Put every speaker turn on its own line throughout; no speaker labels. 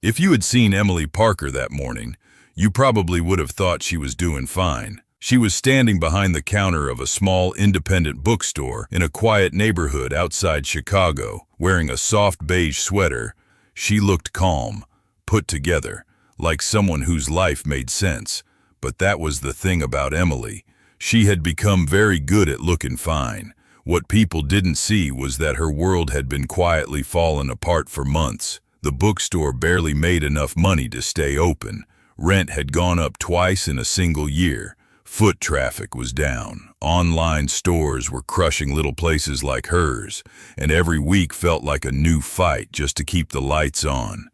If you had seen Emily Parker that morning, you probably would have thought she was doing fine. She was standing behind the counter of a small independent bookstore in a quiet neighborhood outside Chicago, wearing a soft beige sweater. She looked calm, put together, like someone whose life made sense. But that was the thing about Emily. She had become very good at looking fine. What people didn't see was that her world had been quietly falling apart for months. The bookstore barely made enough money to stay open. Rent had gone up twice in a single year. Foot traffic was down. Online stores were crushing little places like hers, and every week felt like a new fight just to keep the lights on.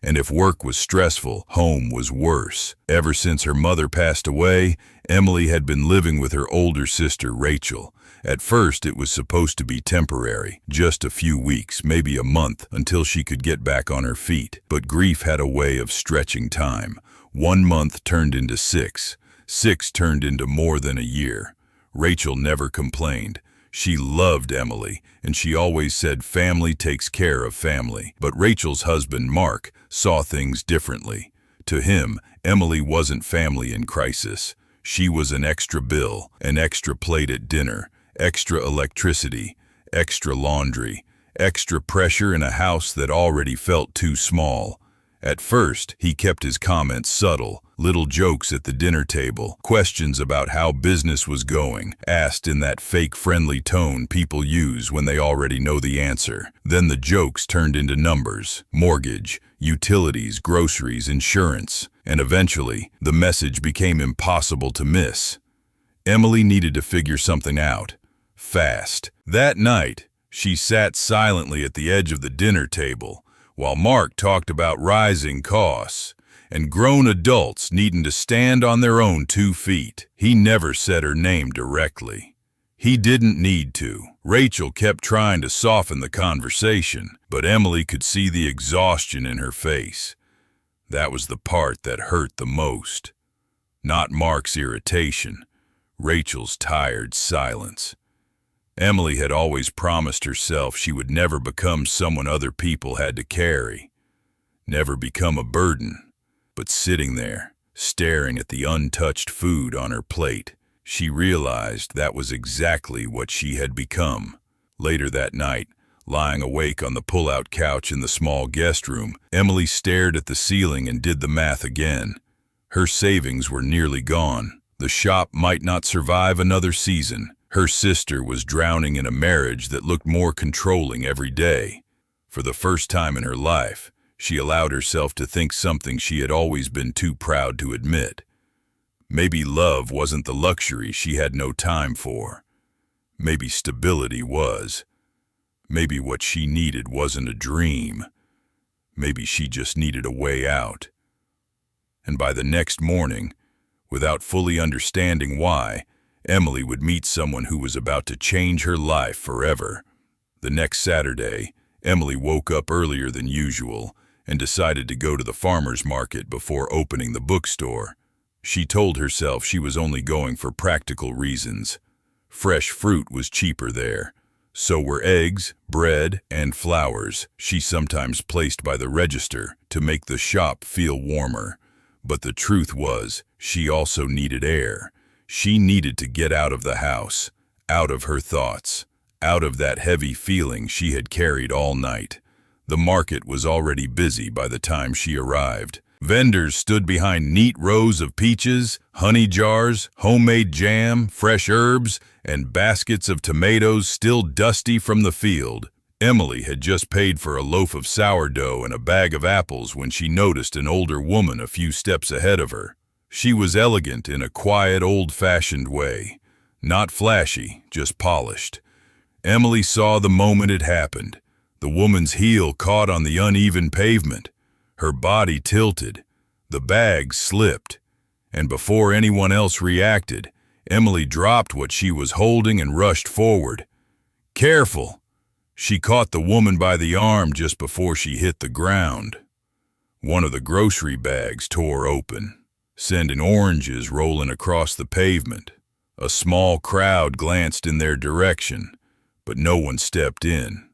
And if work was stressful, home was worse. Ever since her mother passed away, Emily had been living with her older sister, Rachel. At first, it was supposed to be temporary, just a few weeks, maybe a month, until she could get back on her feet. But grief had a way of stretching time. 1 month turned into 6. 6 turned into more than a year. Rachel never complained. She loved Emily, and she always said family takes care of family. But Rachel's husband, Mark, saw things differently. To him, Emily wasn't family in crisis. She was an extra bill, an extra plate at dinner, extra electricity, extra laundry, extra pressure in a house that already felt too small. At first, he kept his comments subtle, little jokes at the dinner table, questions about how business was going, asked in that fake friendly tone people use when they already know the answer. Then the jokes turned into numbers, mortgage, utilities, groceries, insurance, and eventually, the message became impossible to miss. Emily needed to figure something out, fast. That night, she sat silently at the edge of the dinner table, while Mark talked about rising costs and grown adults needing to stand on their own 2 feet. He never said her name directly. He didn't need to. Rachel kept trying to soften the conversation, but Emily could see the exhaustion in her face. That was the part that hurt the most. Not Mark's irritation, Rachel's tired silence. Emily had always promised herself she would never become someone other people had to carry, never become a burden. But sitting there, staring at the untouched food on her plate, she realized that was exactly what she had become. Later that night, lying awake on the pull-out couch in the small guest room, Emily stared at the ceiling and did the math again. Her savings were nearly gone. The shop might not survive another season. Her sister was drowning in a marriage that looked more controlling every day. For the first time in her life, she allowed herself to think something she had always been too proud to admit. Maybe love wasn't the luxury she had no time for. Maybe stability was. Maybe what she needed wasn't a dream. Maybe she just needed a way out. And by the next morning, without fully understanding why, Emily would meet someone who was about to change her life forever. The next Saturday, Emily woke up earlier than usual and decided to go to the farmer's market before opening the bookstore. She told herself she was only going for practical reasons. Fresh fruit was cheaper there. So were eggs, bread, and flowers she sometimes placed by the register to make the shop feel warmer. But the truth was, she also needed air. She needed to get out of the house, out of her thoughts, out of that heavy feeling she had carried all night. The market was already busy by the time she arrived. Vendors stood behind neat rows of peaches, honey jars, homemade jam, fresh herbs, and baskets of tomatoes still dusty from the field. Emily had just paid for a loaf of sourdough and a bag of apples when she noticed an older woman a few steps ahead of her. She was elegant in a quiet, old-fashioned way. Not flashy, just polished. Emily saw the moment it happened. The woman's heel caught on the uneven pavement. Her body tilted. The bag slipped. And before anyone else reacted, Emily dropped what she was holding and rushed forward. Careful! She caught the woman by the arm just before she hit the ground. One of the grocery bags tore open, sending oranges rolling across the pavement. A small crowd glanced in their direction, but no one stepped in.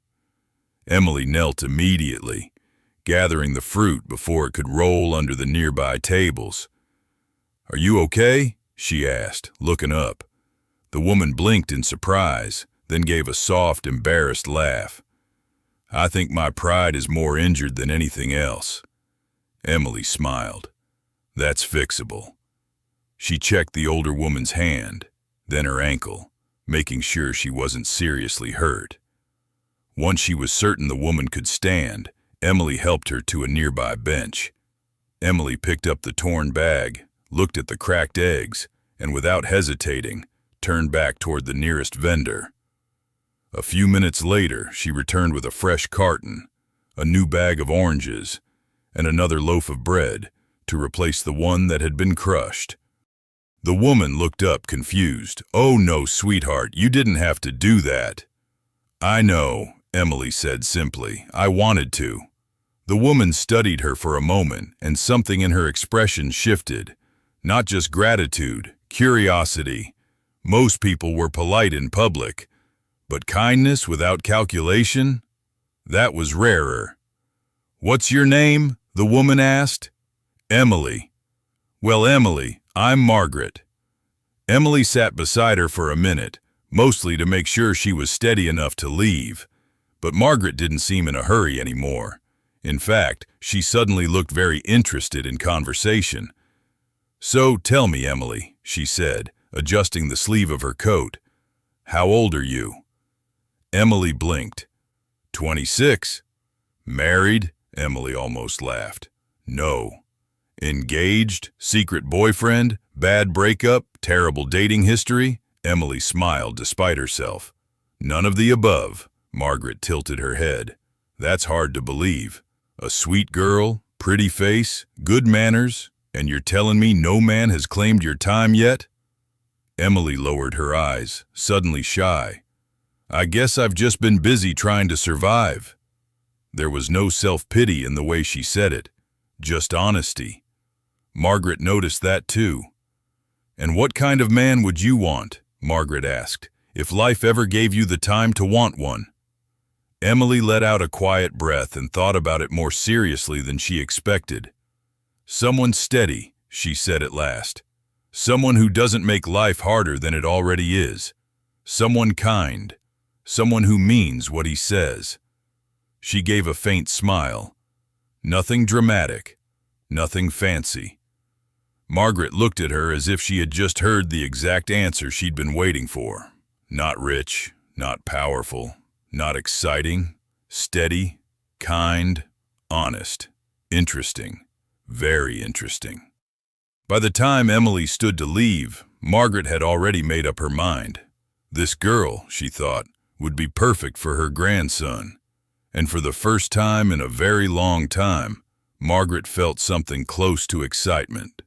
Emily knelt immediately, gathering the fruit before it could roll under the nearby tables. "Are you okay?" she asked, looking up. The woman blinked in surprise, then gave a soft, embarrassed laugh. "I think my pride is more injured than anything else." Emily smiled. "That's fixable." She checked the older woman's hand, then her ankle, making sure she wasn't seriously hurt. Once she was certain the woman could stand, Emily helped her to a nearby bench. Emily picked up the torn bag, looked at the cracked eggs, and without hesitating, turned back toward the nearest vendor. A few minutes later, she returned with a fresh carton, a new bag of oranges, and another loaf of bread to replace the one that had been crushed. The woman looked up confused. "Oh no, sweetheart, you didn't have to do that." "I know," Emily said simply. "I wanted to." The woman studied her for a moment, and something in her expression shifted. Not just gratitude, curiosity. Most people were polite in public, but kindness without calculation? That was rarer. "What's your name?" the woman asked. "Emily." "Well, Emily, I'm Margaret." Emily sat beside her for a minute, mostly to make sure she was steady enough to leave. But Margaret didn't seem in a hurry anymore. In fact, she suddenly looked very interested in conversation. "So tell me, Emily," she said, adjusting the sleeve of her coat. "How old are you?" Emily blinked. 26. "Married?" Emily almost laughed. "No." "Engaged? Secret boyfriend? Bad breakup? Terrible dating history?" Emily smiled despite herself. "None of the above." Margaret tilted her head. "That's hard to believe. A sweet girl, pretty face, good manners, and you're telling me no man has claimed your time yet?" Emily lowered her eyes, suddenly shy. "I guess I've just been busy trying to survive." There was no self-pity in the way she said it, just honesty. Margaret noticed that too. "And what kind of man would you want?" Margaret asked, "if life ever gave you the time to want one?" Emily let out a quiet breath and thought about it more seriously than she expected. "Someone steady," she said at last. "Someone who doesn't make life harder than it already is. Someone kind. Someone who means what he says." She gave a faint smile. Nothing dramatic. Nothing fancy. Margaret looked at her as if she had just heard the exact answer she'd been waiting for. Not rich, not powerful, not exciting, steady, kind, honest, interesting, very interesting. By the time Emily stood to leave, Margaret had already made up her mind. This girl, she thought, would be perfect for her grandson. And for the first time in a very long time, Margaret felt something close to excitement.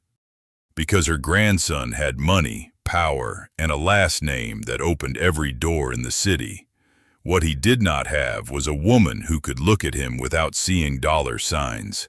Because her grandson had money, power, and a last name that opened every door in the city. What he did not have was a woman who could look at him without seeing dollar signs.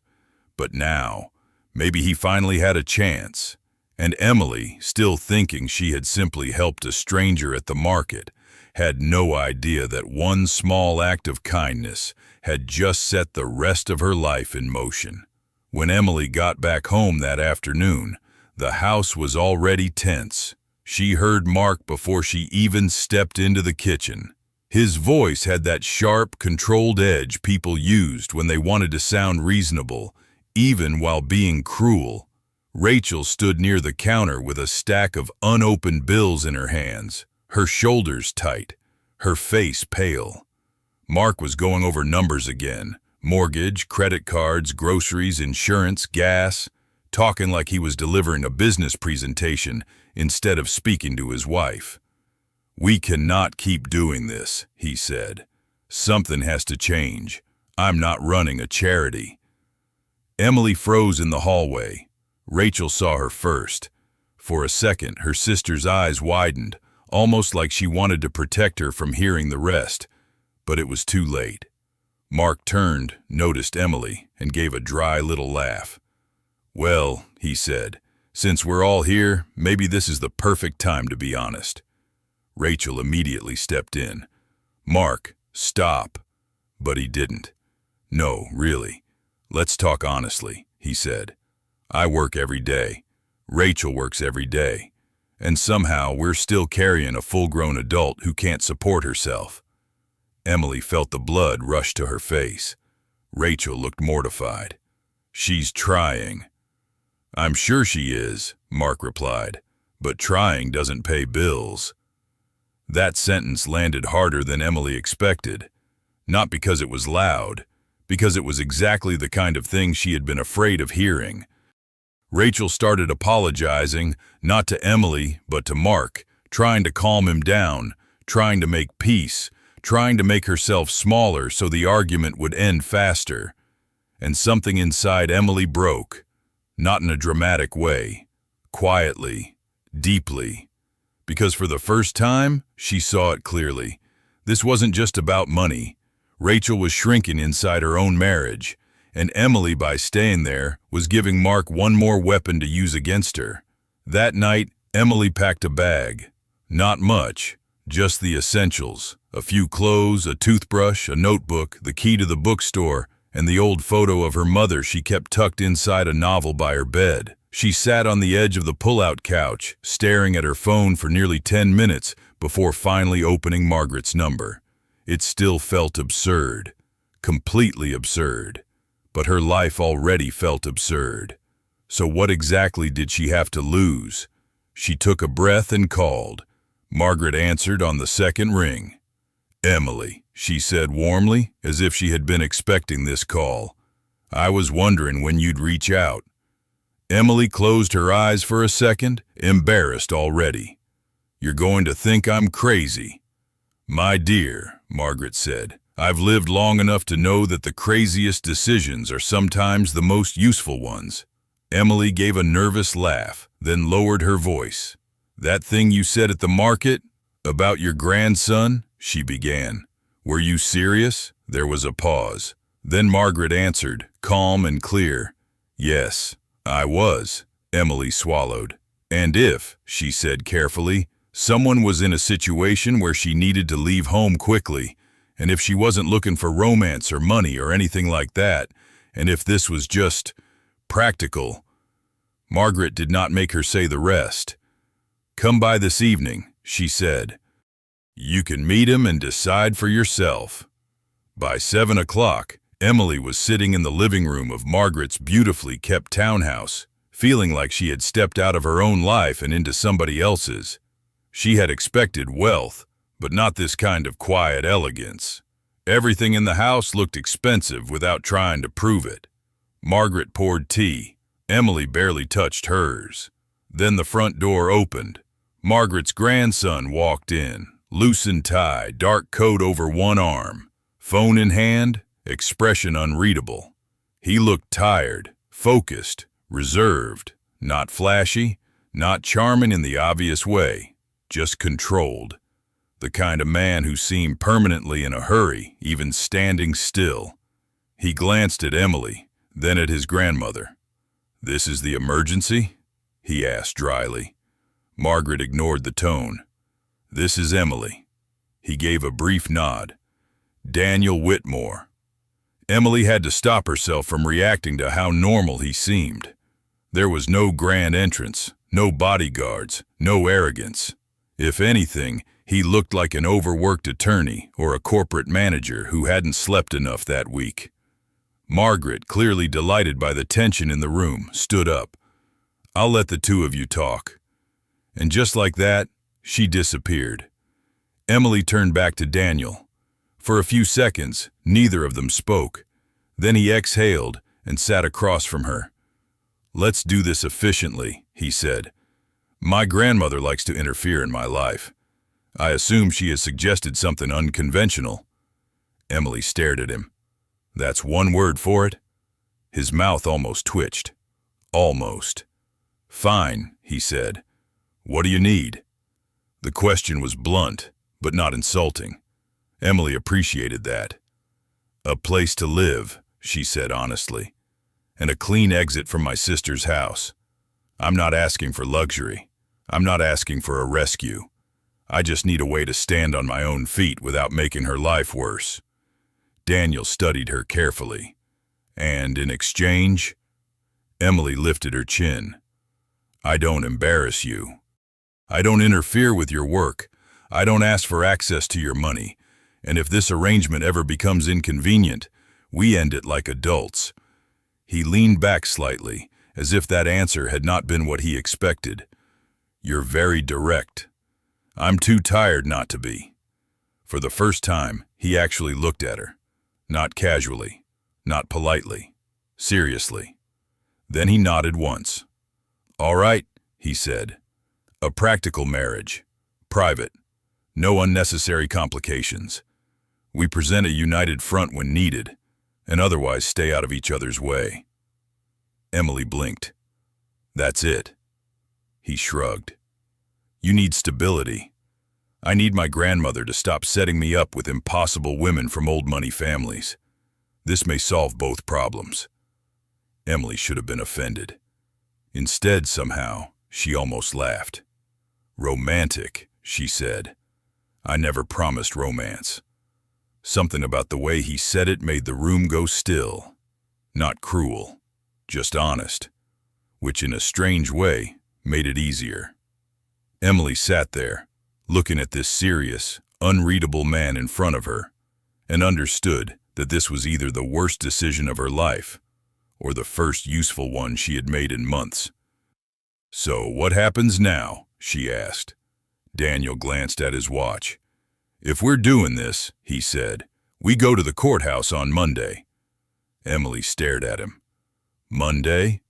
But now, maybe he finally had a chance. And Emily, still thinking she had simply helped a stranger at the market, had no idea that one small act of kindness had just set the rest of her life in motion. When Emily got back home that afternoon, the house was already tense. She heard Mark before she even stepped into the kitchen. His voice had that sharp, controlled edge people used when they wanted to sound reasonable, even while being cruel. Rachel stood near the counter with a stack of unopened bills in her hands, her shoulders tight, her face pale. Mark was going over numbers again: mortgage, credit cards, groceries, insurance, gas, talking like he was delivering a business presentation instead of speaking to his wife. "We cannot keep doing this," he said. "Something has to change. I'm not running a charity." Emily froze in the hallway. Rachel saw her first. For a second, her sister's eyes widened, almost like she wanted to protect her from hearing the rest. But it was too late. Mark turned, noticed Emily, and gave a dry little laugh. "Well," he said, "since we're all here, maybe this is the perfect time to be honest." Rachel immediately stepped in. "Mark, stop." But he didn't. "No, really. "Let's talk honestly," he said. "I work every day. Rachel works every day. And somehow we're still carrying a full-grown adult who can't support herself." Emily felt the blood rush to her face. Rachel looked mortified. "She's trying." "I'm sure she is," Mark replied, "but trying doesn't pay bills." That sentence landed harder than Emily expected. Not because it was loud, because it was exactly the kind of thing she had been afraid of hearing. Rachel started apologizing, not to Emily, but to Mark, trying to calm him down, trying to make peace, trying to make herself smaller so the argument would end faster. And something inside Emily broke, not in a dramatic way, quietly, deeply. Because for the first time, she saw it clearly. This wasn't just about money. Rachel was shrinking inside her own marriage, and Emily, by staying there, was giving Mark one more weapon to use against her. That night, Emily packed a bag. Not much, just the essentials. A few clothes, a toothbrush, a notebook, the key to the bookstore, and the old photo of her mother she kept tucked inside a novel by her bed. She sat on the edge of the pull-out couch, staring at her phone for nearly 10 minutes before finally opening Margaret's number. It still felt absurd, completely absurd. But her life already felt absurd. So what exactly did she have to lose? She took a breath and called. Margaret answered on the second ring. "Emily," she said warmly, as if she had been expecting this call. "I was wondering when you'd reach out." Emily closed her eyes for a second, embarrassed already. "You're going to think I'm crazy." "My dear," Margaret said, "I've lived long enough to know that the craziest decisions are sometimes the most useful ones." Emily gave a nervous laugh, then lowered her voice. "That thing you said at the market, about your grandson," she began. "Were you serious?" There was a pause. Then Margaret answered, calm and clear. "Yes, I was." Emily swallowed. "And if," she said carefully, "someone was in a situation where she needed to leave home quickly, and if she wasn't looking for romance or money or anything like that, and if this was just practical." Margaret did not make her say the rest. "Come by this evening," she said. "You can meet him and decide for yourself." By 7 o'clock, Emily was sitting in the living room of Margaret's beautifully kept townhouse, feeling like she had stepped out of her own life and into somebody else's. She had expected wealth, but not this kind of quiet elegance. Everything in the house looked expensive without trying to prove it. Margaret poured tea. Emily barely touched hers. Then the front door opened. Margaret's grandson walked in, loosened tie, dark coat over one arm, phone in hand, expression unreadable. He looked tired, focused, reserved, not flashy, not charming in the obvious way, just controlled. The kind of man who seemed permanently in a hurry, even standing still. He glanced at Emily, then at his grandmother. "This is the emergency?" he asked dryly. Margaret ignored the tone. "This is Emily." He gave a brief nod. "Daniel Whitmore." Emily had to stop herself from reacting to how normal he seemed. There was no grand entrance, no bodyguards, no arrogance. If anything, he looked like an overworked attorney or a corporate manager who hadn't slept enough that week. Margaret, clearly delighted by the tension in the room, stood up. "I'll let the two of you talk." And just like that, she disappeared. Emily turned back to Daniel. For a few seconds, neither of them spoke. Then he exhaled and sat across from her. "Let's do this efficiently," he said. "My grandmother likes to interfere in my life. I assume she has suggested something unconventional." Emily stared at him. "That's one word for it?" His mouth almost twitched. "Almost." "Fine," he said. "What do you need?" The question was blunt, but not insulting. Emily appreciated that. "A place to live," she said honestly, "and a clean exit from my sister's house. I'm not asking for luxury. I'm not asking for a rescue. I just need a way to stand on my own feet without making her life worse." Daniel studied her carefully. And in exchange, Emily lifted her chin. I don't embarrass you. I don't interfere with your work. I don't ask for access to your money. And if this arrangement ever becomes inconvenient, we end it like adults. He leaned back slightly, as if that answer had not been what he expected. You're very direct. I'm too tired not to be. For the first time, he actually looked at her. Not casually, not politely, seriously. Then he nodded once. All right, he said. A practical marriage. Private. No unnecessary complications. We present a united front when needed, and otherwise stay out of each other's way. Emily blinked. That's it. He shrugged. You need stability. I need my grandmother to stop setting me up with impossible women from old money families. This may solve both problems. Emily should have been offended. Instead, somehow, she almost laughed. Romantic, she said. I never promised romance. Something about the way he said it made the room go still. Not cruel, just honest, which in a strange way made it easier. Emily sat there, looking at this serious, unreadable man in front of her, and understood that this was either the worst decision of her life or the first useful one she had made in months. So what happens now? She asked. Daniel glanced at his watch. If we're doing this, he said, we go to the courthouse on Monday. Emily stared at him. Monday?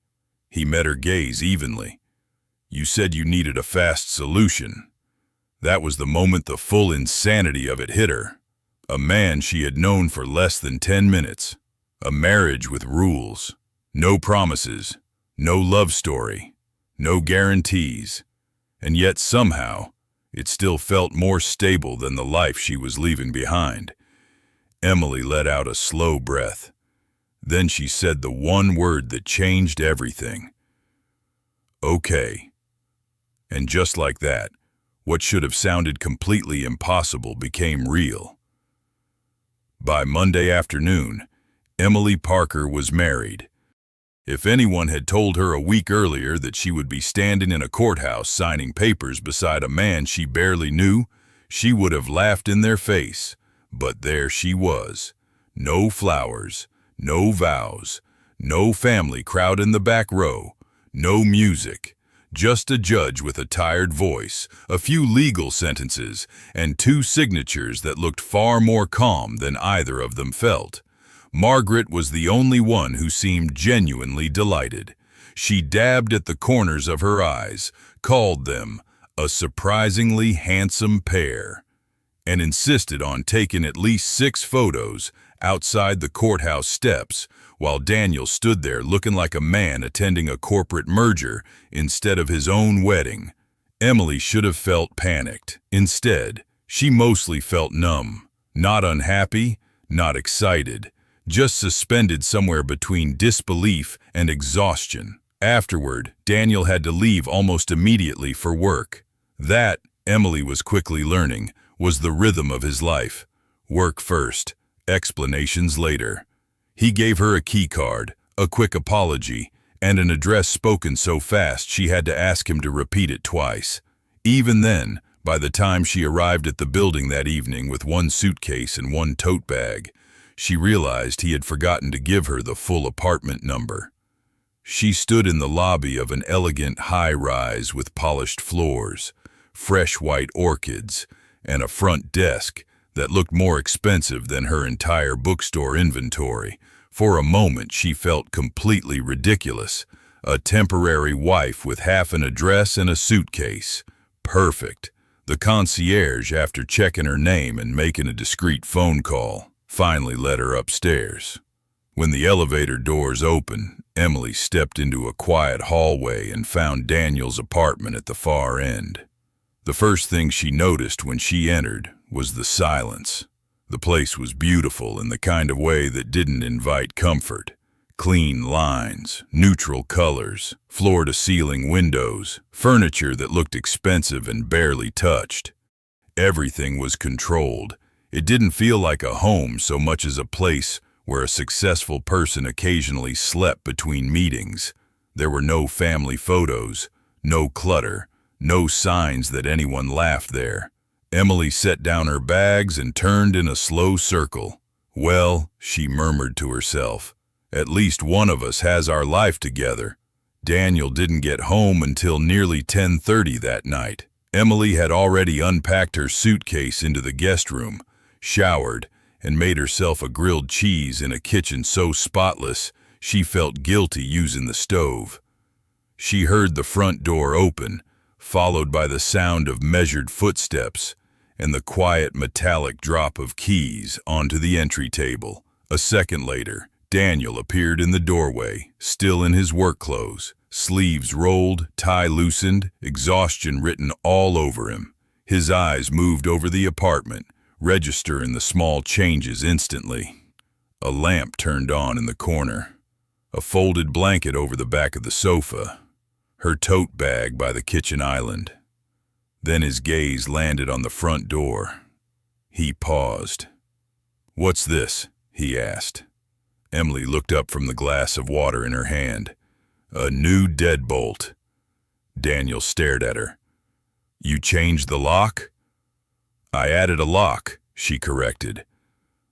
He met her gaze evenly. You said you needed a fast solution. That was the moment the full insanity of it hit her. A man she had known for less than 10 minutes. A marriage with rules. No promises. No love story. No guarantees. And yet somehow, it still felt more stable than the life she was leaving behind. Emily let out a slow breath. Then she said the one word that changed everything. Okay. And just like that, what should have sounded completely impossible became real. By Monday afternoon, Emily Parker was married. If anyone had told her a week earlier that she would be standing in a courthouse signing papers beside a man she barely knew, she would have laughed in their face. But there she was. No flowers, no vows, no family crowd in the back row, no music. Just a judge with a tired voice, a few legal sentences, and 2 signatures that looked far more calm than either of them felt. Margaret was the only one who seemed genuinely delighted. She dabbed at the corners of her eyes, called them a surprisingly handsome pair, and insisted on taking at least 6 photos outside the courthouse steps, while Daniel stood there looking like a man attending a corporate merger instead of his own wedding. Emily should have felt panicked. Instead, she mostly felt numb, not unhappy, not excited, just suspended somewhere between disbelief and exhaustion. Afterward, Daniel had to leave almost immediately for work. That, Emily was quickly learning, was the rhythm of his life. Work first, explanations later. He gave her a key card, a quick apology, and an address spoken so fast she had to ask him to repeat it twice. Even then, by the time she arrived at the building that evening with 1 suitcase and 1 tote bag, she realized he had forgotten to give her the full apartment number. She stood in the lobby of an elegant high-rise with polished floors, fresh white orchids, and a front desk that looked more expensive than her entire bookstore inventory. For a moment she felt completely ridiculous, a temporary wife with half an address and a suitcase. Perfect. The concierge, after checking her name and making a discreet phone call, finally led her upstairs. When the elevator doors opened, Emily stepped into a quiet hallway and found Daniel's apartment at the far end. The first thing she noticed when she entered was the silence. The place was beautiful in the kind of way that didn't invite comfort. Clean lines, neutral colors, floor-to-ceiling windows, furniture that looked expensive and barely touched. Everything was controlled. It didn't feel like a home so much as a place where a successful person occasionally slept between meetings. There were no family photos, no clutter, no signs that anyone laughed there. Emily set down her bags and turned in a slow circle. "Well," she murmured to herself, "at least one of us has our life together." Daniel didn't get home until nearly 10:30 that night. Emily had already unpacked her suitcase into the guest room, showered, and made herself a grilled cheese in a kitchen so spotless she felt guilty using the stove. She heard the front door open, followed by the sound of measured footsteps and the quiet metallic drop of keys onto the entry table. A second later, Daniel appeared in the doorway, still in his work clothes, sleeves rolled, tie loosened, exhaustion written all over him. His eyes moved over the apartment, registering the small changes instantly. A lamp turned on in the corner, a folded blanket over the back of the sofa, her tote bag by the kitchen island. Then his gaze landed on the front door. He paused. "What's this?" he asked. Emily looked up from the glass of water in her hand. "A new deadbolt." Daniel stared at her. "You changed the lock?" "I added a lock," she corrected.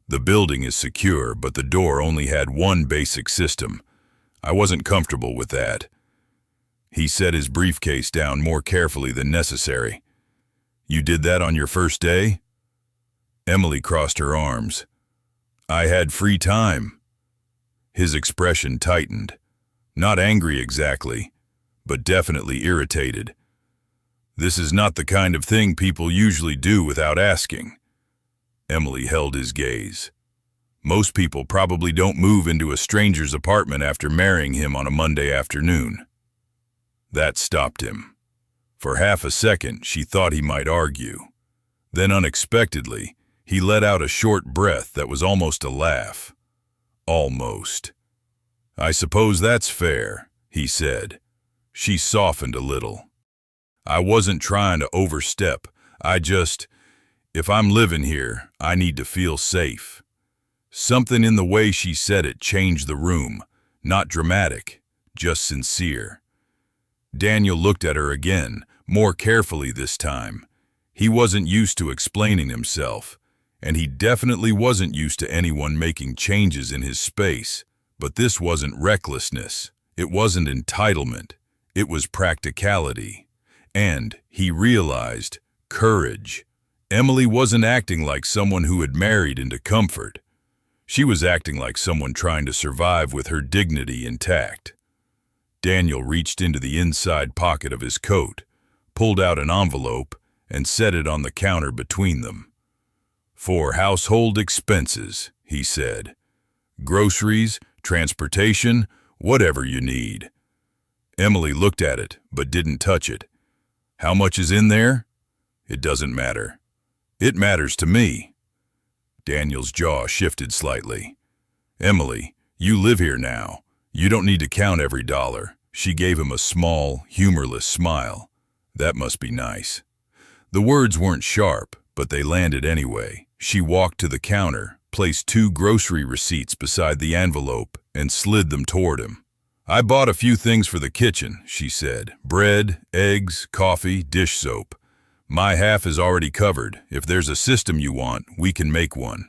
"The building is secure, but the door only had one basic system. I wasn't comfortable with that." He set his briefcase down more carefully than necessary. "You did that on your first day?" Emily crossed her arms. "I had free time." His expression tightened. Not angry exactly, but definitely irritated. "This is not the kind of thing people usually do without asking." Emily held his gaze. "Most people probably don't move into a stranger's apartment after marrying him on a Monday afternoon." That stopped him. For half a second, she thought he might argue. Then unexpectedly, he let out a short breath that was almost a laugh. "Almost." "I suppose that's fair," he said. She softened a little. "I wasn't trying to overstep. If I'm living here, I need to feel safe." Something in the way she said it changed the room. Not dramatic, just sincere. Daniel looked at her again, more carefully this time. He wasn't used to explaining himself, and he definitely wasn't used to anyone making changes in his space. But this wasn't recklessness. It wasn't entitlement. It was practicality. And, he realized, courage. Emily wasn't acting like someone who had married into comfort. She was acting like someone trying to survive with her dignity intact. Daniel reached into the inside pocket of his coat, pulled out an envelope, and set it on the counter between them. "For household expenses," he said. "Groceries, transportation, whatever you need." Emily looked at it, but didn't touch it. "How much is in there?" "It doesn't matter." "It matters to me." Daniel's jaw shifted slightly. "Emily, you live here now. You don't need to count every dollar." She gave him a small, humorless smile. That must be nice. The words weren't sharp, but they landed anyway. She walked to the counter, placed 2 grocery receipts beside the envelope, and slid them toward him. "I bought a few things for the kitchen," she said. "Bread, eggs, coffee, dish soap. My half is already covered. If there's a system you want, we can make one.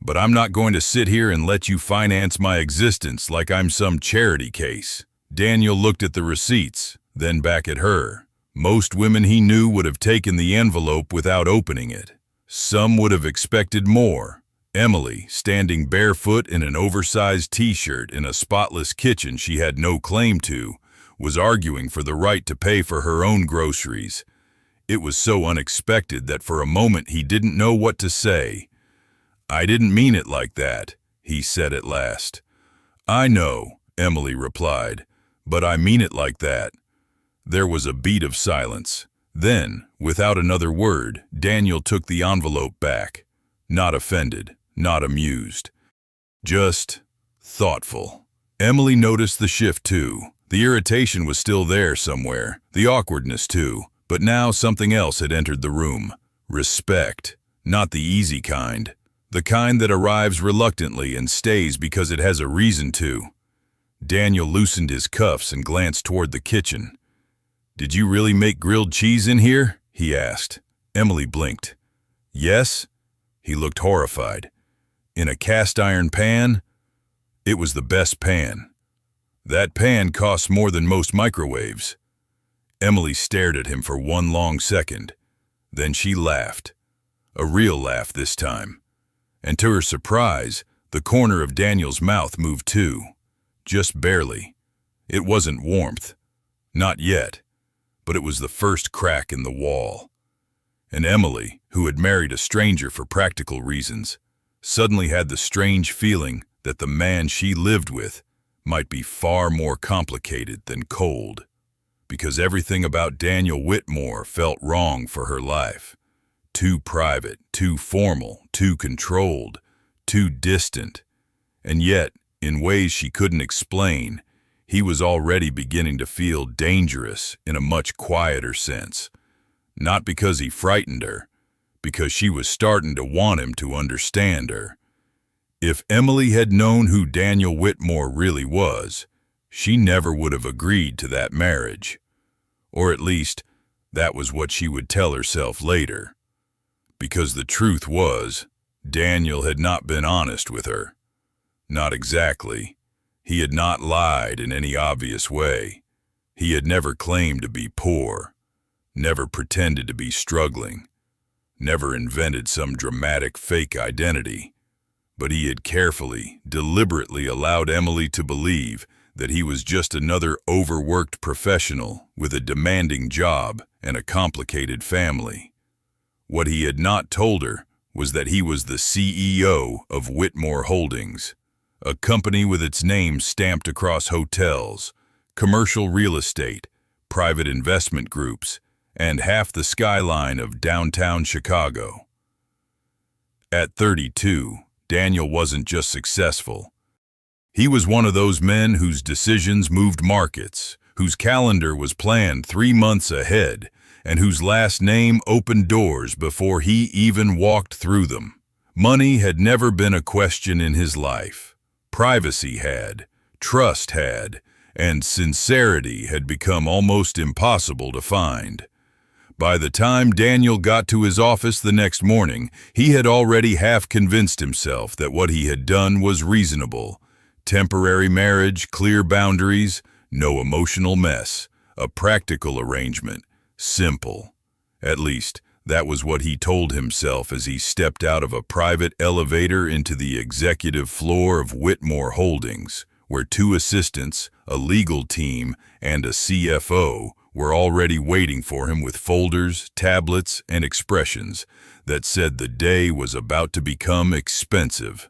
But I'm not going to sit here and let you finance my existence like I'm some charity case." Daniel looked at the receipts, then back at her. Most women he knew would have taken the envelope without opening it. Some would have expected more. Emily, standing barefoot in an oversized t-shirt in a spotless kitchen she had no claim to, was arguing for the right to pay for her own groceries. It was so unexpected that for a moment he didn't know what to say. "I didn't mean it like that," he said at last. "I know," Emily replied, "but I mean it like that." There was a beat of silence. Then, without another word, Daniel took the envelope back. Not offended, not amused. Just thoughtful. Emily noticed the shift too. The irritation was still there somewhere, the awkwardness too, but now something else had entered the room. Respect. Not the easy kind, The kind that arrives reluctantly and stays because it has a reason to. Daniel loosened his cuffs and glanced toward the kitchen. "Did you really make grilled cheese in here?" he asked. Emily blinked. "Yes." He looked horrified. "In a cast-iron pan?" "It was the best pan. That pan costs more than most microwaves." Emily stared at him for one long second. Then she laughed. A real laugh this time. And to her surprise, the corner of Daniel's mouth moved too. Just barely. It wasn't warmth. Not yet. But it was the first crack in the wall. And Emily, who had married a stranger for practical reasons, suddenly had the strange feeling that the man she lived with might be far more complicated than cold. Because everything about Daniel Whitmore felt wrong for her life. Too private, too formal, too controlled, too distant. And yet, in ways she couldn't explain, he was already beginning to feel dangerous in a much quieter sense. Not because he frightened her, because she was starting to want him to understand her. If Emily had known who Daniel Whitmore really was, she never would have agreed to that marriage. Or at least, that was what she would tell herself later. Because the truth was, Daniel had not been honest with her. Not exactly. He had not lied in any obvious way. He had never claimed to be poor, never pretended to be struggling, never invented some dramatic fake identity. But he had carefully, deliberately allowed Emily to believe that he was just another overworked professional with a demanding job and a complicated family. What he had not told her was that he was the CEO of Whitmore Holdings, a company with its name stamped across hotels, commercial real estate, private investment groups, and half the skyline of downtown Chicago. At 32, Daniel wasn't just successful. He was one of those men whose decisions moved markets, whose calendar was planned 3 months ahead, and whose last name opened doors before he even walked through them. Money had never been a question in his life. Privacy had, trust had, and sincerity had become almost impossible to find. By the time Daniel got to his office the next morning, he had already half convinced himself that what he had done was reasonable. Temporary marriage, clear boundaries, no emotional mess, a practical arrangement. Simple. At least, that was what he told himself as he stepped out of a private elevator into the executive floor of Whitmore Holdings, where 2 assistants, a legal team, and a CFO were already waiting for him with folders, tablets, and expressions that said the day was about to become expensive.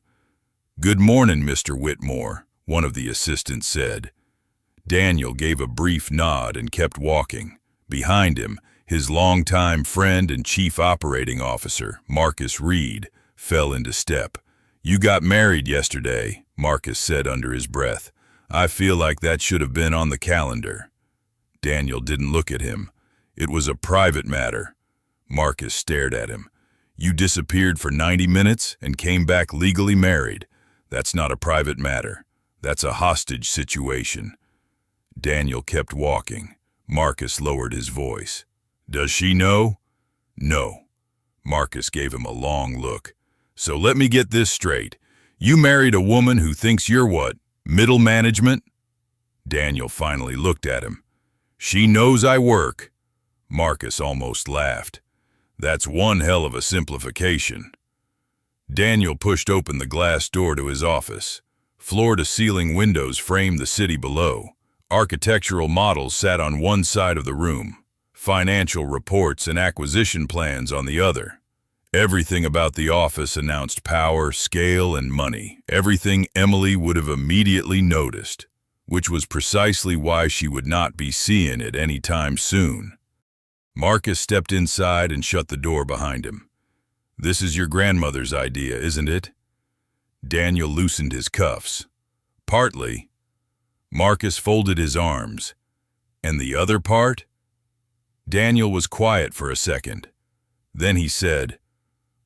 "Good morning, Mr. Whitmore," one of the assistants said. Daniel gave a brief nod and kept walking. Behind him, his longtime friend and chief operating officer, Marcus Reed, fell into step. "You got married yesterday," Marcus said under his breath. "I feel like that should have been on the calendar." Daniel didn't look at him. "It was a private matter." Marcus stared at him. "You disappeared for 90 minutes and came back legally married. That's not a private matter. That's a hostage situation." Daniel kept walking. Marcus lowered his voice. "Does she know?" "No." Marcus gave him a long look. "So let me get this straight. You married a woman who thinks you're what, middle management?" Daniel finally looked at him. "She knows I work." Marcus almost laughed. "That's one hell of a simplification." Daniel pushed open the glass door to his office. Floor-to-ceiling windows framed the city below. Architectural models sat on one side of the room, financial reports and acquisition plans on the other. Everything about the office announced power, scale, and money, everything Emily would have immediately noticed, which was precisely why she would not be seeing it any time soon. Marcus stepped inside and shut the door behind him. "This is your grandmother's idea, isn't it?" Daniel loosened his cuffs. "Partly." Marcus folded his arms. "And the other part?" Daniel was quiet for a second. Then he said,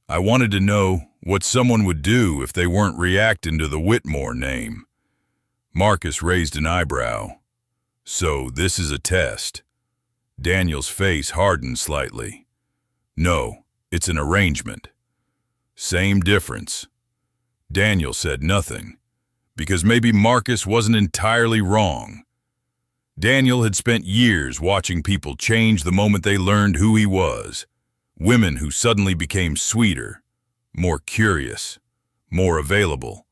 "I wanted to know What someone would do if they weren't reacting to the Whitmore name. Marcus raised an eyebrow. So this is a test. Daniel's face hardened slightly. No, it's an arrangement. Same difference. Daniel said nothing, because maybe Marcus wasn't entirely wrong. Daniel had spent years watching people change the moment they learned who he was. Women who suddenly became sweeter, more curious, more available.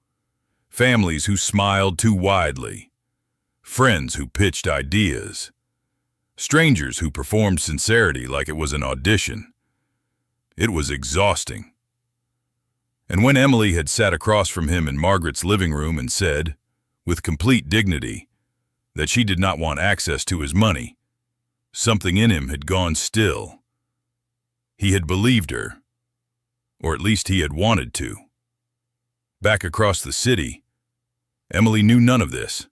Families who smiled too widely. Friends who pitched ideas. Strangers who performed sincerity like it was an audition. It was exhausting. And when Emily had sat across from him in Margaret's living room and said, with complete dignity, that she did not want access to his money, something in him had gone still. He had believed her, or at least he had wanted to. Back across the city, Emily knew none of this.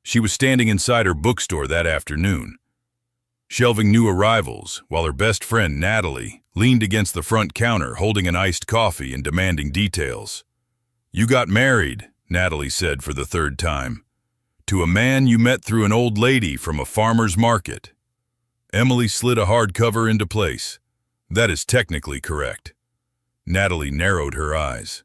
She was standing inside her bookstore that afternoon, shelving new arrivals, while her best friend, Natalie, leaned against the front counter holding an iced coffee and demanding details. "You got married," Natalie said for the third time, "to a man you met through an old lady from a farmer's market." Emily slid a hardcover into place. "That is technically correct." Natalie narrowed her eyes.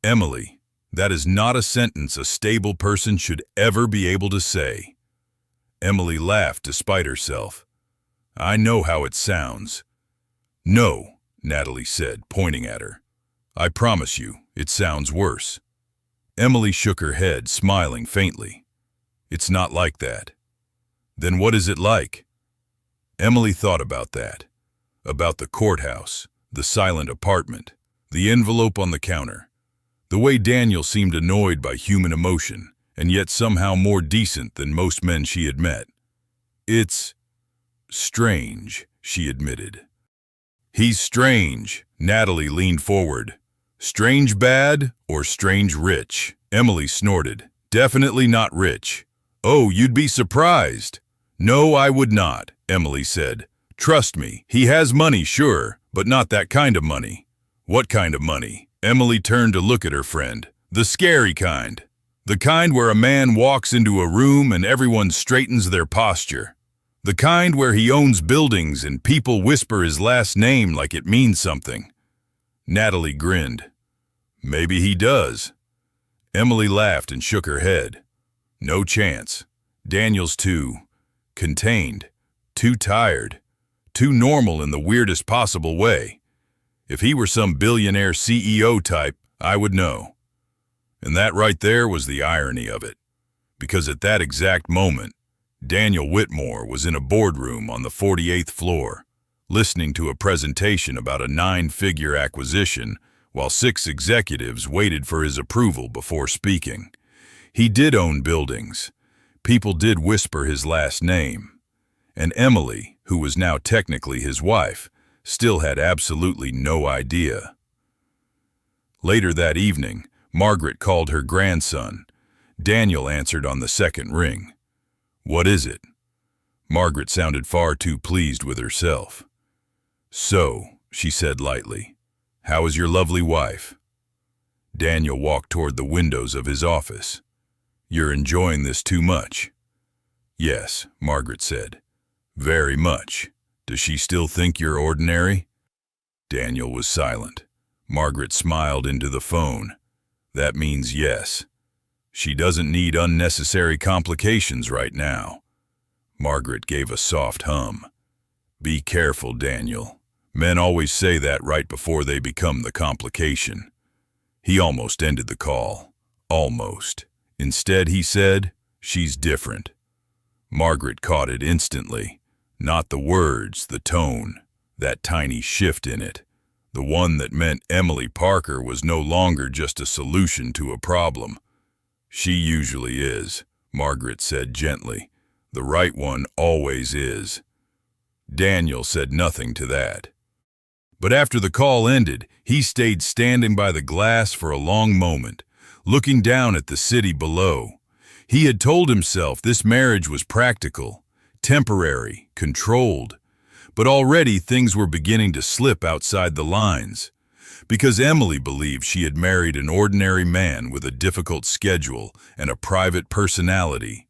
"Emily, that is not a sentence a stable person should ever be able to say." Emily laughed despite herself. "I know how it sounds." "No," Natalie said, pointing at her. "I promise you, it sounds worse." Emily shook her head, smiling faintly. "It's not like that." "Then what is it like?" Emily thought about that. About the courthouse, the silent apartment, the envelope on the counter. The way Daniel seemed annoyed by human emotion, and yet somehow more decent than most men she had met. "It's strange," she admitted. "He's strange," Natalie leaned forward. "Strange bad or strange rich?" Emily snorted. "Definitely not rich." "Oh, you'd be surprised." "No, I would not," Emily said. "Trust me, he has money, sure, but not that kind of money." "What kind of money?" Emily turned to look at her friend. "The scary kind. The kind where a man walks into a room and everyone straightens their posture. The kind where he owns buildings and people whisper his last name like it means something." Natalie grinned. "Maybe he does." Emily laughed and shook her head. "No chance. Daniel's too contained, too tired, too normal in the weirdest possible way. If he were some billionaire CEO type, I would know." And that right there was the irony of it. Because at that exact moment, Daniel Whitmore was in a boardroom on the 48th floor, listening to a presentation about a 9-figure acquisition, while 6 executives waited for his approval before speaking. He did own buildings. People did whisper his last name. And Emily, who was now technically his wife, still had absolutely no idea. Later that evening, Margaret called her grandson. Daniel answered on the second ring. "What is it?" Margaret sounded far too pleased with herself. "So," she said lightly, "how is your lovely wife?" Daniel walked toward the windows of his office. "You're enjoying this too much." "Yes," Margaret said. "Very much. Does she still think you're ordinary?" Daniel was silent. Margaret smiled into the phone. "That means yes. She doesn't need unnecessary complications right now." Margaret gave a soft hum. "Be careful, Daniel. Men always say that right before they become the complication." He almost ended the call. Almost. Instead, he said, "She's different." Margaret caught it instantly. Not the words, the tone, that tiny shift in it. The one that meant Emily Parker was no longer just a solution to a problem. "She usually is," Margaret said gently. "The right one always is." Daniel said nothing to that. But after the call ended, he stayed standing by the glass for a long moment, looking down at the city below. He had told himself this marriage was practical, temporary, controlled, but already things were beginning to slip outside the lines. Because Emily believed she had married an ordinary man with a difficult schedule and a private personality.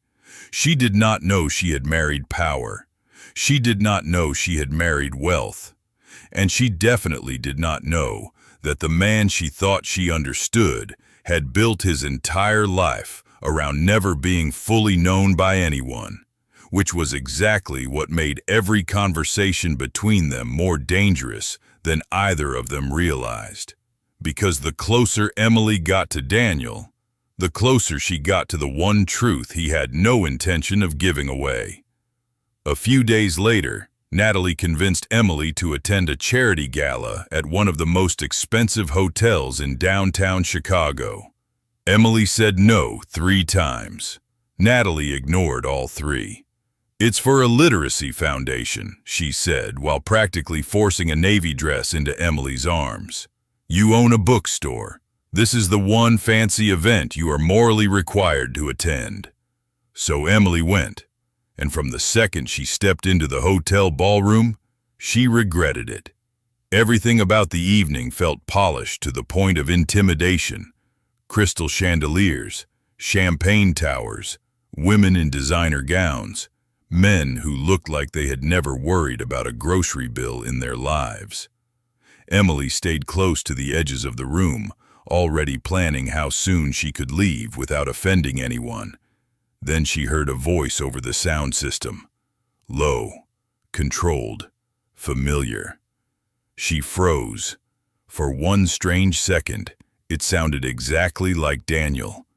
She did not know she had married power. She did not know she had married wealth. And she definitely did not know that the man she thought she understood had built his entire life around never being fully known by anyone, which was exactly what made every conversation between them more dangerous than either of them realized. Because the closer Emily got to Daniel, the closer she got to the one truth he had no intention of giving away. A few days later, Natalie convinced Emily to attend a charity gala at one of the most expensive hotels in downtown Chicago. Emily said no 3 times. Natalie ignored all 3. "It's for a literacy foundation," she said, while practically forcing a navy dress into Emily's arms. "You own a bookstore. This is the one fancy event you are morally required to attend." So Emily went. And from the second she stepped into the hotel ballroom, she regretted it. Everything about the evening felt polished to the point of intimidation. Crystal chandeliers, champagne towers, women in designer gowns, men who looked like they had never worried about a grocery bill in their lives. Emily stayed close to the edges of the room, already planning how soon she could leave without offending anyone. Then she heard a voice over the sound system. Low, controlled, familiar. She froze. For one strange second, it sounded exactly like Daniel.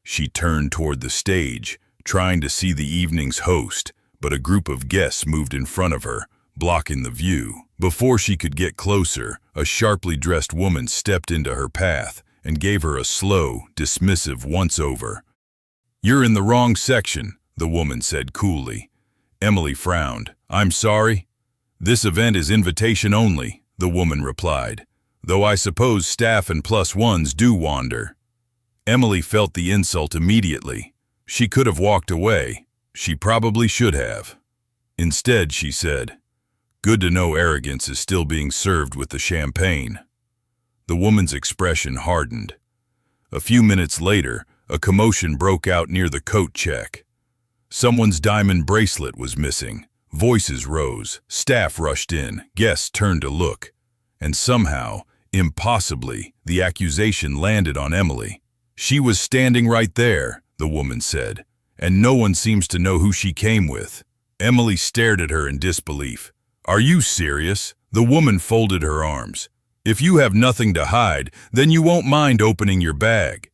She turned toward the stage, trying to see the evening's host, but a group of guests moved in front of her, blocking the view. Before she could get closer, a sharply dressed woman stepped into her path and gave her a slow, dismissive once-over. "You're in the wrong section," the woman said coolly. Emily frowned. "I'm sorry." "This event is invitation only," the woman replied, "though I suppose staff and +1s do wander." Emily felt the insult immediately. She could have walked away. She probably should have. Instead, she said, "Good to know arrogance is still being served with the champagne." The woman's expression hardened. A few minutes later, a commotion broke out near the coat check. Someone's diamond bracelet was missing. Voices rose. Staff rushed in. Guests turned to look. And somehow, impossibly, the accusation landed on Emily. "She was standing right there," the woman said, "and no one seems to know who she came with." Emily stared at her in disbelief. "Are you serious?" The woman folded her arms. "If you have nothing to hide, then you won't mind opening your bag."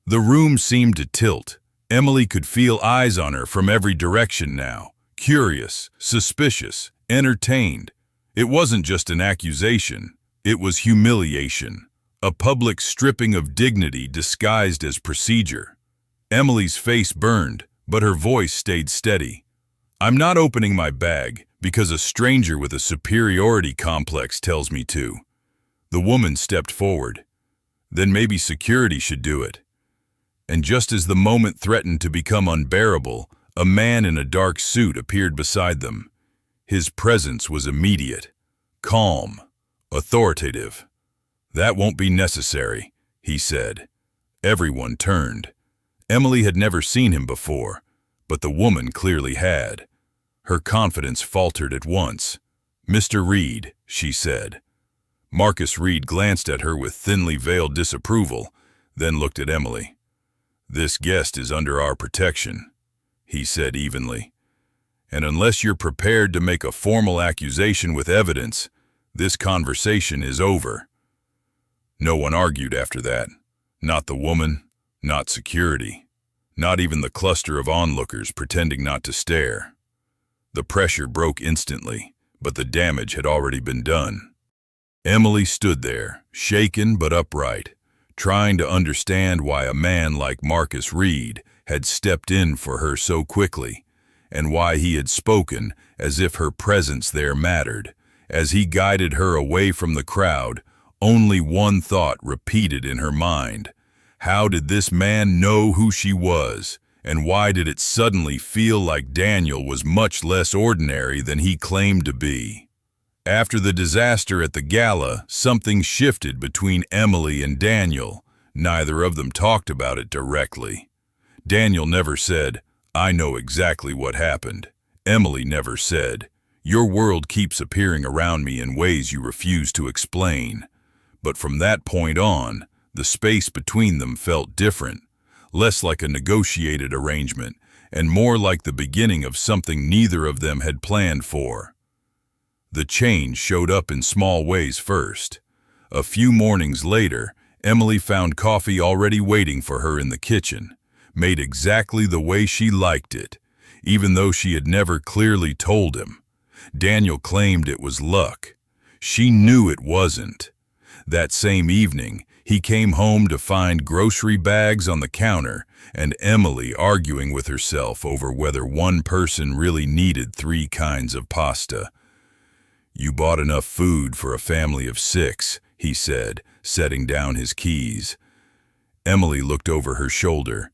The room seemed to tilt. Emily could feel eyes on her from every direction now. Curious, suspicious, entertained. It wasn't just an accusation. It was humiliation. A public stripping of dignity disguised as procedure. Emily's face burned, but her voice stayed steady. "I'm not opening my bag because a stranger with a superiority complex tells me to." The woman stepped forward. "Then maybe security should do it." And just as the moment threatened to become unbearable, a man in a dark suit appeared beside them. His presence was immediate, calm, authoritative. "That won't be necessary," he said. Everyone turned. Emily had never seen him before, but the woman clearly had. Her confidence faltered at once. "Mr. Reed," she said. Marcus Reed glanced at her with thinly veiled disapproval, then looked at Emily. "This guest is under our protection," he said evenly. "And unless you're prepared to make a formal accusation with evidence, this conversation is over." No one argued after that. Not the woman, not security, not even the cluster of onlookers pretending not to stare. The pressure broke instantly, but the damage had already been done. Emily stood there, shaken but upright, trying to understand why a man like Marcus Reed had stepped in for her so quickly, and why he had spoken as if her presence there mattered. As he guided her away from the crowd, only one thought repeated in her mind. How did this man know who she was, and why did it suddenly feel like Daniel was much less ordinary than he claimed to be? After the disaster at the gala, something shifted between Emily and Daniel. Neither of them talked about it directly. Daniel never said, "I know exactly what happened." Emily never said, "Your world keeps appearing around me in ways you refuse to explain." But from that point on, the space between them felt different, less like a negotiated arrangement, and more like the beginning of something neither of them had planned for. The change showed up in small ways first. A few mornings later, Emily found coffee already waiting for her in the kitchen, made exactly the way she liked it, even though she had never clearly told him. Daniel claimed it was luck. She knew it wasn't. That same evening, he came home to find grocery bags on the counter and Emily arguing with herself over whether one person really needed 3 kinds of pasta. "You bought enough food for a family of 6, he said, setting down his keys. Emily looked over her shoulder.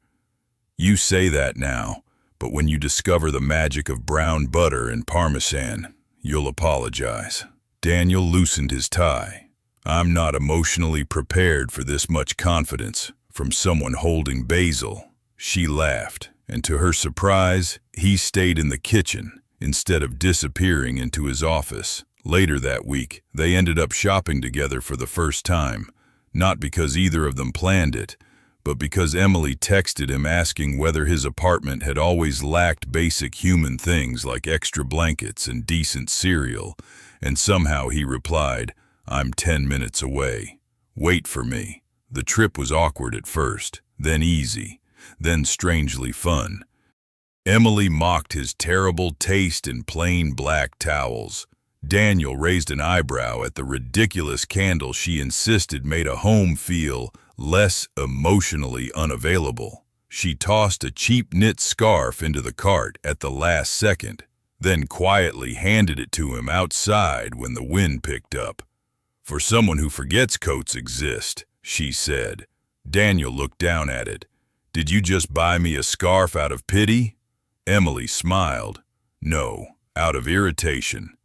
"You say that now, but when you discover the magic of brown butter and Parmesan, you'll apologize." Daniel loosened his tie. "I'm not emotionally prepared for this much confidence from someone holding basil." She laughed, and to her surprise, he stayed in the kitchen instead of disappearing into his office. Later that week, they ended up shopping together for the first time, not because either of them planned it, but because Emily texted him asking whether his apartment had always lacked basic human things like extra blankets and decent cereal, and somehow he replied, "I'm 10 minutes away. Wait for me." The trip was awkward at first, then easy, then strangely fun. Emily mocked his terrible taste in plain black towels. Daniel raised an eyebrow at the ridiculous candle she insisted made a home feel less emotionally unavailable. She tossed a cheap knit scarf into the cart at the last second, then quietly handed it to him outside when the wind picked up. "For someone who forgets coats exist," she said. Daniel looked down at it. "Did you just buy me a scarf out of pity?" Emily smiled. "No, out of irritation."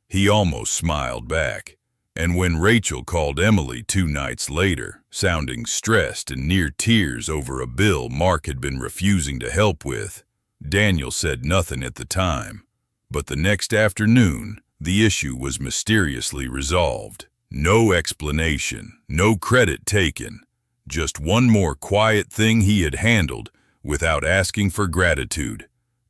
He almost smiled back. And when Rachel called Emily 2 nights later, sounding stressed and near tears over a bill Mark had been refusing to help with, Daniel said nothing at the time. But the next afternoon, the issue was mysteriously resolved. No explanation, no credit taken. Just one more quiet thing he had handled without asking for gratitude.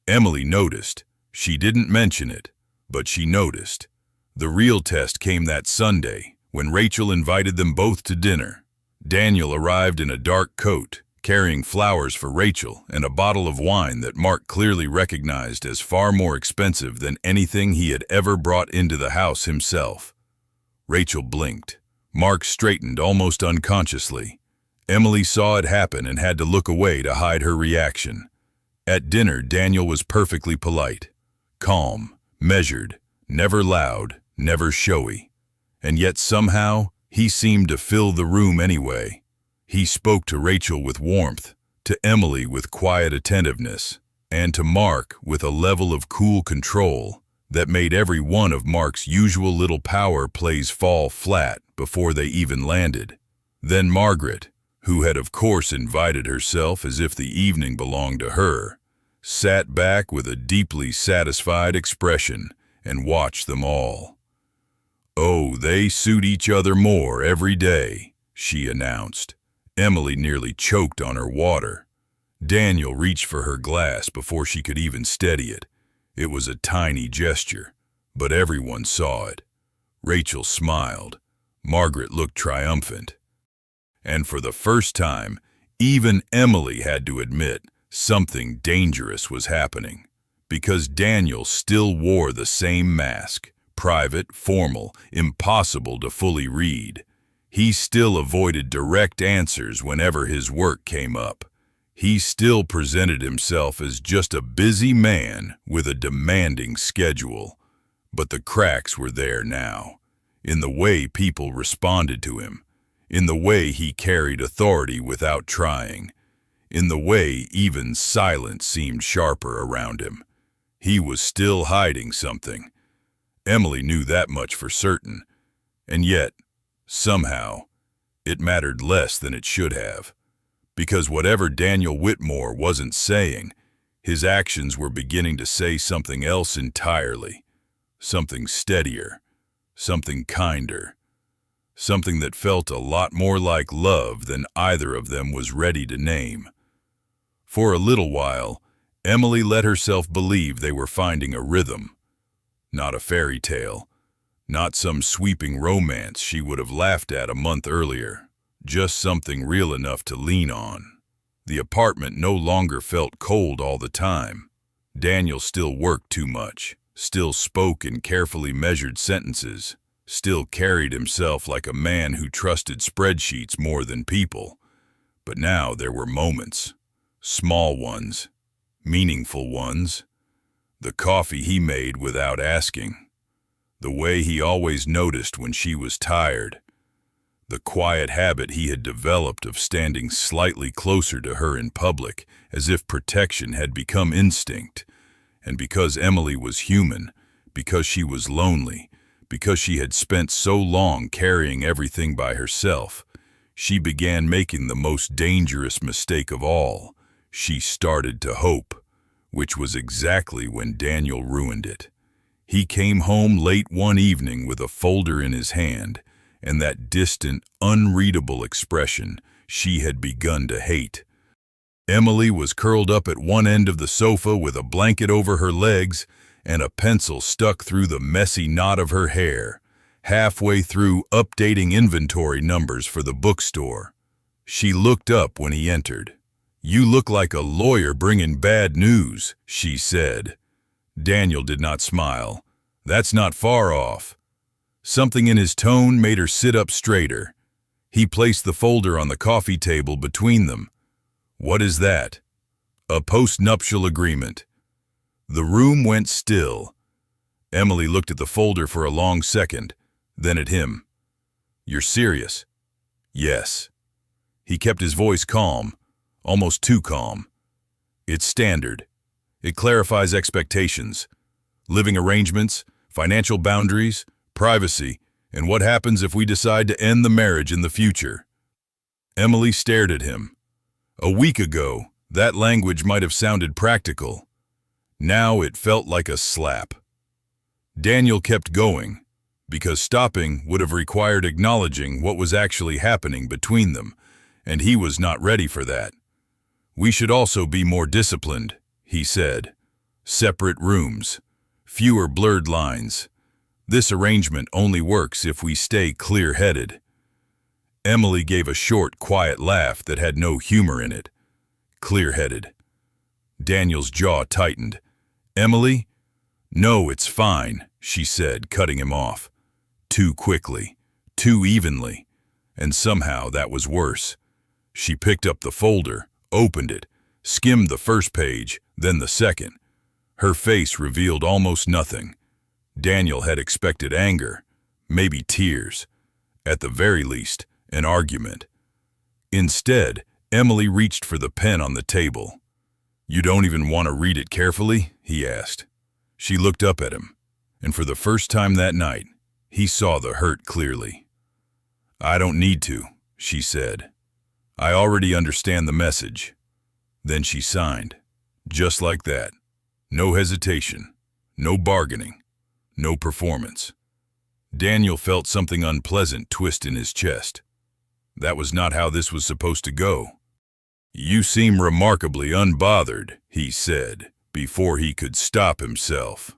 Emily noticed. She didn't mention it, but she noticed. The real test came that Sunday, when Rachel invited them both to dinner. Daniel arrived in a dark coat, carrying flowers for Rachel and a bottle of wine that Mark clearly recognized as far more expensive than anything he had ever brought into the house himself. Rachel blinked. Mark straightened almost unconsciously. Emily saw it happen and had to look away to hide her reaction. At dinner, Daniel was perfectly polite, calm, measured, never loud, never showy. And yet somehow, he seemed to fill the room anyway. He spoke to Rachel with warmth, to Emily with quiet attentiveness, and to Mark with a level of cool control that made every one of Mark's usual little power plays fall flat before they even landed. Then Margaret, who had of course invited herself as if the evening belonged to her, sat back with a deeply satisfied expression and watched them all. "Oh, they suit each other more every day," she announced. Emily nearly choked on her water. Daniel reached for her glass before she could even steady it. It was a tiny gesture, but everyone saw it. Rachel smiled. Margaret looked triumphant. And for the first time, even Emily had to admit something dangerous was happening, because Daniel still wore the same mask, private, formal, impossible to fully read. He still avoided direct answers whenever his work came up. He still presented himself as just a busy man with a demanding schedule. But the cracks were there now, in the way people responded to him, in the way he carried authority without trying, in the way even silence seemed sharper around him. He was still hiding something. Emily knew that much for certain, and yet, somehow, it mattered less than it should have. Because whatever Daniel Whitmore wasn't saying, his actions were beginning to say something else entirely. Something steadier, something kinder, something that felt a lot more like love than either of them was ready to name. For a little while, Emily let herself believe they were finding a rhythm. Not a fairy tale, not some sweeping romance she would have laughed at a month earlier, just something real enough to lean on. The apartment no longer felt cold all the time. Daniel still worked too much, still spoke in carefully measured sentences, still carried himself like a man who trusted spreadsheets more than people. But now there were moments, small ones, meaningful ones. The coffee he made without asking, the way he always noticed when she was tired, the quiet habit he had developed of standing slightly closer to her in public as if protection had become instinct. And because Emily was human, because she was lonely, because she had spent so long carrying everything by herself, she began making the most dangerous mistake of all. She started to hope, which was exactly when Daniel ruined it. He came home late one evening with a folder in his hand, and that distant, unreadable expression she had begun to hate. Emily was curled up at one end of the sofa with a blanket over her legs and a pencil stuck through the messy knot of her hair, halfway through updating inventory numbers for the bookstore. She looked up when he entered. "You look like a lawyer bringing bad news," she said. Daniel did not smile. "That's not far off." Something in his tone made her sit up straighter. He placed the folder on the coffee table between them. "What is that?" "A post-nuptial agreement." The room went still. Emily looked at the folder for a long second, then at him. "You're serious?" "Yes." He kept his voice calm, almost too calm. "It's standard. It clarifies expectations, living arrangements, financial boundaries, privacy, and what happens if we decide to end the marriage in the future." Emily stared at him. A week ago, that language might have sounded practical. Now it felt like a slap. Daniel kept going, because stopping would have required acknowledging what was actually happening between them, and he was not ready for that. "We should also be more disciplined," he said. "Separate rooms, fewer blurred lines. This arrangement only works if we stay clear-headed." Emily gave a short, quiet laugh that had no humor in it. Clear-headed. Daniel's jaw tightened. "Emily?" "No, it's fine," she said, cutting him off. Too quickly, too evenly, and somehow that was worse. She picked up the folder, opened it, skimmed the first page, then the second. Her face revealed almost nothing. Daniel had expected anger, maybe tears, at the very least, an argument. Instead, Emily reached for the pen on the table. "You don't even want to read it carefully?" he asked. She looked up at him, and for the first time that night, he saw the hurt clearly. "I don't need to," she said. "I already understand the message." Then she signed, just like that. No hesitation, no bargaining, no performance. Daniel felt something unpleasant twist in his chest. That was not how this was supposed to go. "You seem remarkably unbothered," he said, before he could stop himself.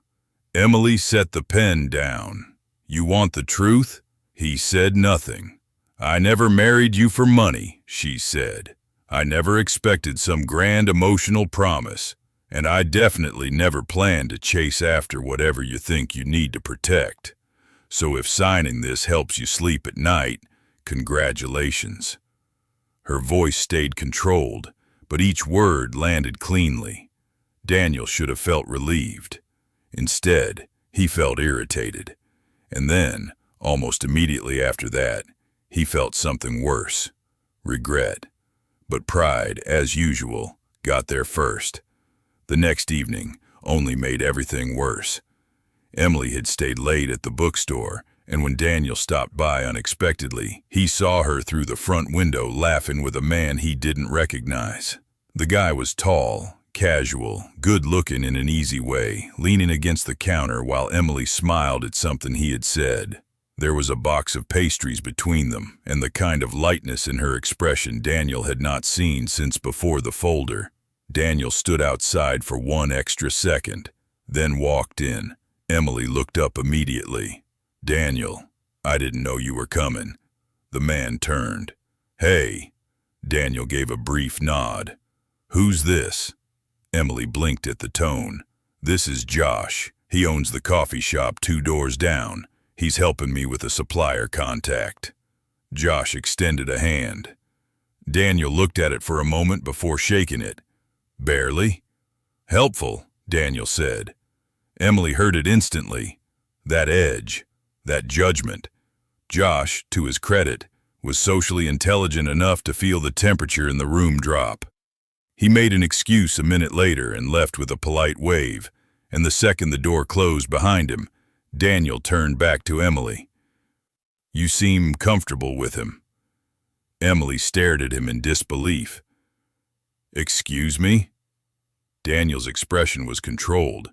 Emily set the pen down. "You want the truth?" He said nothing. "I never married you for money," she said. "I never expected some grand emotional promise, and I definitely never planned to chase after whatever you think you need to protect. So if signing this helps you sleep at night, congratulations." Her voice stayed controlled, but each word landed cleanly. Daniel should have felt relieved. Instead, he felt irritated. And then, almost immediately after that, he felt something worse, regret. But pride, as usual, got there first. The next evening only made everything worse. Emily had stayed late at the bookstore, and when Daniel stopped by unexpectedly, he saw her through the front window laughing with a man he didn't recognize. The guy was tall, casual, good-looking in an easy way, leaning against the counter while Emily smiled at something he had said. There was a box of pastries between them, and the kind of lightness in her expression Daniel had not seen since before the folder. Daniel stood outside for one extra second, then walked in. Emily looked up immediately. "Daniel, I didn't know you were coming." The man turned. "Hey." Daniel gave a brief nod. "Who's this?" Emily blinked at the tone. "This is Josh. He owns the coffee shop 2 doors down. He's helping me with a supplier contact." Josh extended a hand. Daniel looked at it for a moment before shaking it. "Barely." "Helpful," Daniel said. Emily heard it instantly. That edge, that judgment. Josh, to his credit, was socially intelligent enough to feel the temperature in the room drop. He made an excuse a minute later and left with a polite wave, and the second the door closed behind him, Daniel turned back to Emily. "You seem comfortable with him." Emily stared at him in disbelief. "Excuse me?" Daniel's expression was controlled,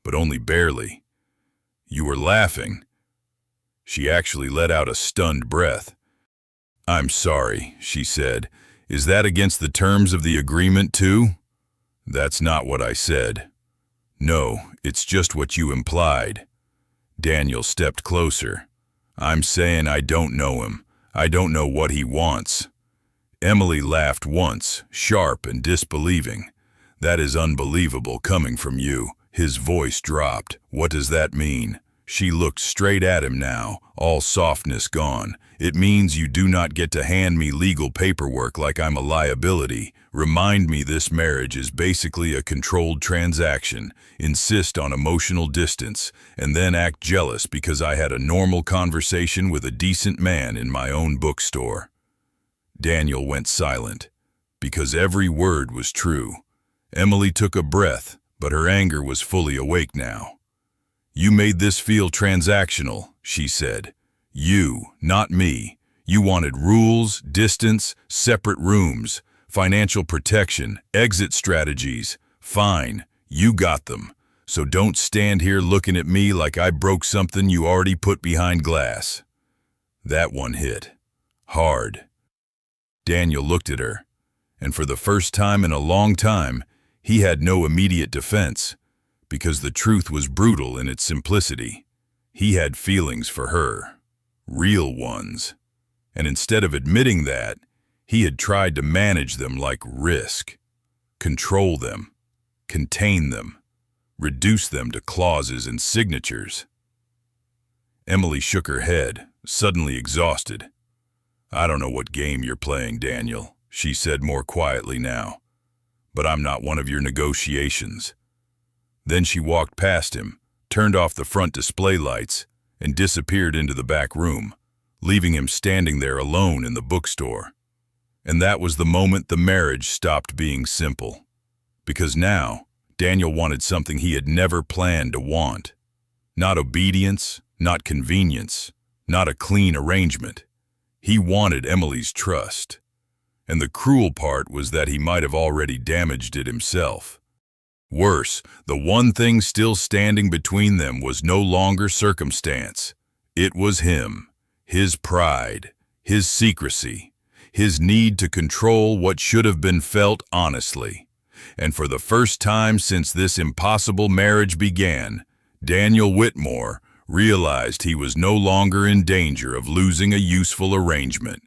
but only barely. "You were laughing." She actually let out a stunned breath. "I'm sorry," she said. "Is that against the terms of the agreement too?" "That's not what I said." "No, it's just what you implied." Daniel stepped closer. "I'm saying I don't know him. I don't know what he wants." Emily laughed once, sharp and disbelieving. "That is unbelievable coming from you." His voice dropped. "What does that mean?" She looked straight at him now, all softness gone. "It means you do not get to hand me legal paperwork like I'm a liability. Remind me this marriage is basically a controlled transaction. Insist on emotional distance, and then act jealous because I had a normal conversation with a decent man in my own bookstore." Daniel went silent, because every word was true. Emily took a breath, but her anger was fully awake now. "You made this feel transactional," she said. "You, not me. You wanted rules, distance, separate rooms, financial protection, exit strategies. Fine, you got them. So don't stand here looking at me like I broke something you already put behind glass." That one hit. Hard. Daniel looked at her, and for the first time in a long time, he had no immediate defense, because the truth was brutal in its simplicity. He had feelings for her, real ones, and instead of admitting that, he had tried to manage them like risk, control them, contain them, reduce them to clauses and signatures. Emily shook her head, suddenly exhausted. "I don't know what game you're playing, Daniel," she said more quietly now, "but I'm not one of your negotiations." Then she walked past him, turned off the front display lights, and disappeared into the back room, leaving him standing there alone in the bookstore. And that was the moment the marriage stopped being simple. Because now, Daniel wanted something he had never planned to want. Not obedience, not convenience, not a clean arrangement. He wanted Emily's trust. And the cruel part was that he might have already damaged it himself. Worse, the one thing still standing between them was no longer circumstance. It was him, his pride, his secrecy, his need to control what should have been felt honestly. And for the first time since this impossible marriage began, Daniel Whitmore realized he was no longer in danger of losing a useful arrangement.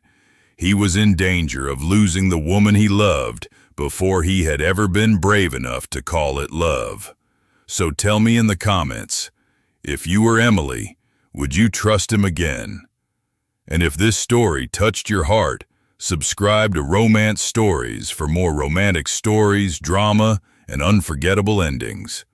He was in danger of losing the woman he loved before he had ever been brave enough to call it love. So tell me in the comments, if you were Emily, would you trust him again? And if this story touched your heart, subscribe to Romance Stories for more romantic stories, drama, and unforgettable endings.